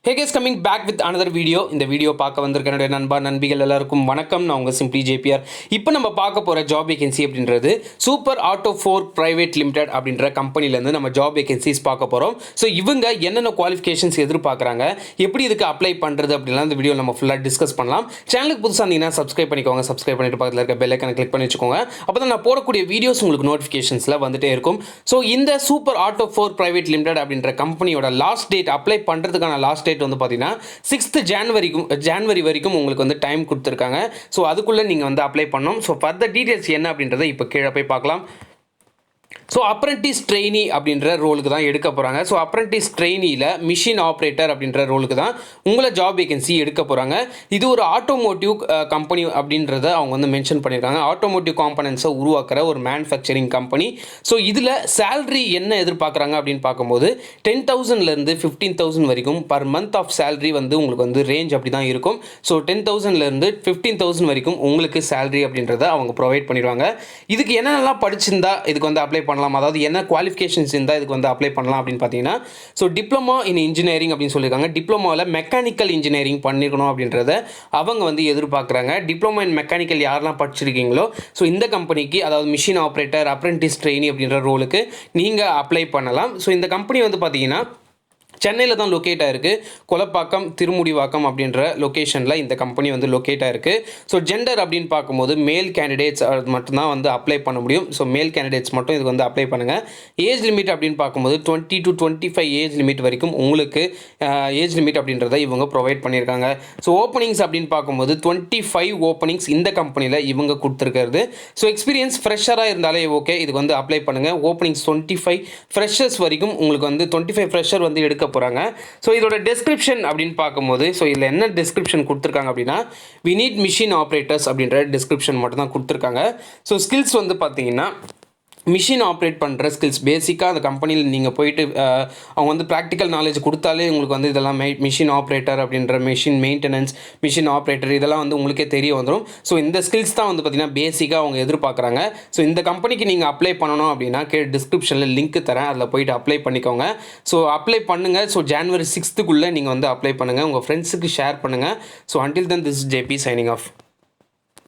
Hey guys, coming back with another video. இந்த video பார்க்க வந்திருக்க என்னுடைய நண்பா நண்பிகள் எல்லாருக்கும் வணக்கம். நான் உங்கள் சிம்பிளி ஜேபிஆர். இப்போ நம்ம பார்க்க போகிற ஜாப் வேகன்சி அப்படின்றது super auto four private limited அப்படின்ற கம்பெனிலேருந்து நம்ம ஜாப் வேகன்சிஸ் பார்க்க போகிறோம். ஸோ இவங்க என்னென்ன குவாலிஃபிகேஷன்ஸ் எதிர்பார்க்குறாங்க, எப்படி இதுக்கு அப்ளை பண்ணுறது அப்படின்லாம் இந்த வீடியோ நம்ம ஃபுல்லாக டிஸ்கஸ் பண்ணலாம். சேனலுக்கு புதுசாக இருந்தீங்கன்னா சப்ஸ்கிரைப் பண்ணிக்கோங்க. சப்ஸ்கிரைப் பண்ணிட்டு பக்கத்தில் இருக்க பெல் ஐக்கனை கிளிக் பண்ணி வச்சுக்கோங்க. அப்போ தான் நான் போடக்கூடிய வீடியோஸ் உங்களுக்கு நோட்டிஃபிகேஷன்ஸில் வந்துட்டே இருக்கும். ஸோ இந்த super auto four private limited அப்படின்ற கம்பெனியோட லாஸ்ட் டேட் அப்ளை பண்ணுறதுக்கான லாஸ்ட் டேட் வந்து பார்த்தீங்கன்னா 6th ஜனவரி வரைக்கும் உங்களுக்கு வந்து டைம் கொடுத்துருக்காங்க. ஸோ அதுக்குள்ளே நீங்கள் வந்து அப்ளை பண்ணணும். ஸோ ஃபர்தர் டீட்டெயில்ஸ் என்ன அப்படின்றத இப்போ கீழே போய் பார்க்கலாம். ஸோ அப்ரெண்டிஸ் ட்ரெயினி அப்படின்ற ரோலுக்கு தான் எடுக்க போகிறாங்க. ஸோ அப்ரெண்டிஸ் ட்ரெயினியில் மிஷின் ஆப்ரேட்டர் அப்படின்ற ரோலுக்கு தான் உங்களை ஜாப் வேகன்சி எடுக்க போகிறாங்க. இது ஒரு ஆட்டோமோட்டிவ் கம்பெனி அப்படின்றத அவங்க வந்து மென்ஷன் பண்ணியிருக்காங்க. ஆட்டோமோட்டிவ் காம்பனன்ட்ஸை உருவாக்குற ஒரு மேனுஃபேக்சரிங் கம்பெனி. ஸோ இதில் சேலரி என்ன எதிர்பார்க்குறாங்க அப்படின்னு பார்க்கும்போது 10,000லேருந்து 15,000 வரைக்கும் பர் மந்த் ஆஃப் சேலரி வந்து உங்களுக்கு வந்து ரேஞ்ச் அப்படி தான் இருக்கும். ஸோ 10,000லேருந்து 15,000 வரைக்கும் உங்களுக்கு சேலரி அப்படின்றத அவங்க ப்ரொவைட் பண்ணிடுவாங்க. இதுக்கு என்னென்னலாம் படிச்சிருந்தா இதுக்கு வந்து அப்ளை பண்ணலாம், அதாவது என்ன குவாலிஃபிகேஷன்ஸ் இருந்தால் இதுக்கு வந்து அப்ளை பண்ணலாம் அப்படின்னு பார்த்தீங்கன்னா, ஸோ டிப்ளமா இன் இன்ஜினியரிங் அப்படின்னு சொல்லியிருக்காங்க. டிப்ளமாவில் மெக்கானிக்கல் இன்ஜினியரிங் பண்ணிருக்கணும் அப்படின்றத அவங்க வந்து எதிர்பார்க்குறாங்க. டிப்ளமா இன் மெக்கானிக்கல் யாரெல்லாம் படிச்சிருக்கீங்களோ ஸோ இந்த கம்பெனிக்கு, அதாவது மிஷின் ஆப்ரேட்டர் அப்ரெண்டிஸ் ட்ரெயினி அப்படின்ற ரோலுக்கு நீங்கள் அப்ளை பண்ணலாம். ஸோ இந்த கம்பெனி வந்து பார்த்தீங்கன்னா சென்னையில் தான் லொக்கேட் ஆகிருக்கு. கொலப்பாக்கம் திருமுடிவாக்கம் அப்படின்ற லொக்கேஷனில் இந்த கம்பெனி வந்து லொக்கேட் ஆகிருக்கு. ஸோ ஜெண்டர் அப்படின்னு பார்க்கும்போது மேல் கேண்டிடேட்ஸ் மட்டும்தான் வந்து அப்ளை பண்ண முடியும். ஸோ மேல் கேண்டிடேட்ஸ் மட்டும் இதுக்கு வந்து அப்ளை பண்ணுங்கள். ஏஜ் லிமிட் அப்படின்னு பார்க்கும்போது 20 to 25 ஏஜ் லிமிட் வரைக்கும் உங்களுக்கு ஏஜ் லிமிட் அப்படின்றத இவங்க ப்ரொவைட் பண்ணியிருக்காங்க. ஸோ ஓப்பனிங்ஸ் அப்படின்னு பார்க்கும்போது 25 ஓப்பனிங்ஸ் இந்த கம்பெனியில் இவங்க கொடுத்துருக்கிறது. ஸோ எக்ஸ்பீரியன்ஸ் ஃப்ரெஷராக இருந்தாலே ஓகே, இதுக்கு வந்து அப்ளை பண்ணுங்கள். ஓப்பனிங்ஸ் 25 ஃப்ரெஷர்ஸ் வரைக்கும் உங்களுக்கு வந்து 25 ஃப்ரெஷர் வந்து எடுக்க போகிறாங்க. ஸோ இதோட டெஸ்கிரிப்ஷன் அப்படின்னு பார்க்கும்போது, ஸோ இதில் என்ன டெஸ்கிரிப்ஷன் கொடுத்துருக்காங்க அப்படின்னா, வி நீட் மிஷின் ஆப்ரேட்டர்ஸ் அப்படின்ற டெஸ்கிரிப்ஷன் மட்டும் தான் கொடுத்துருக்காங்க. ஸோ ஸ்கில்ஸ் வந்து பார்த்தீங்கன்னா மிஷின் ஆப்ரேட் பண்ணுற ஸ்கில்ஸ் பேசிக்காக அந்த கம்பெனியில் நீங்கள் போயிட்டு அவங்க வந்து ப்ராக்டிக்கல் நாலேஜ் கொடுத்தாலே உங்களுக்கு வந்து இதெல்லாம் மிஷின் ஆப்ரேட்டர் அப்படின்ற மிஷின் மெயின்டெனன்ஸ், மிஷின் ஆப்ரேட்டர் இதெல்லாம் வந்து உங்களுக்கே தெரிய வந்துடும். ஸோ இந்த ஸ்கில்ஸ் தான் வந்து பார்த்திங்கன்னா பேசிக்காக அவங்க எதிர்பார்க்குறாங்க. ஸோ இந்த கம்பெனிக்கு நீங்கள் அப்ளை பண்ணணும் அப்படின்னா டிஸ்கிரிப்ஷனில் லிங்க் தரேன், அதில் போயிட்டு அப்ளை பண்ணிக்கோங்க. ஸோ அப்ளை பண்ணுங்கள். ஸோ January 6th நீங்கள் வந்து அப்ளை பண்ணுங்கள். உங்கள் ஃப்ரெண்ட்ஸுக்கு ஷேர் பண்ணுங்கள். So until then this is JP signing off.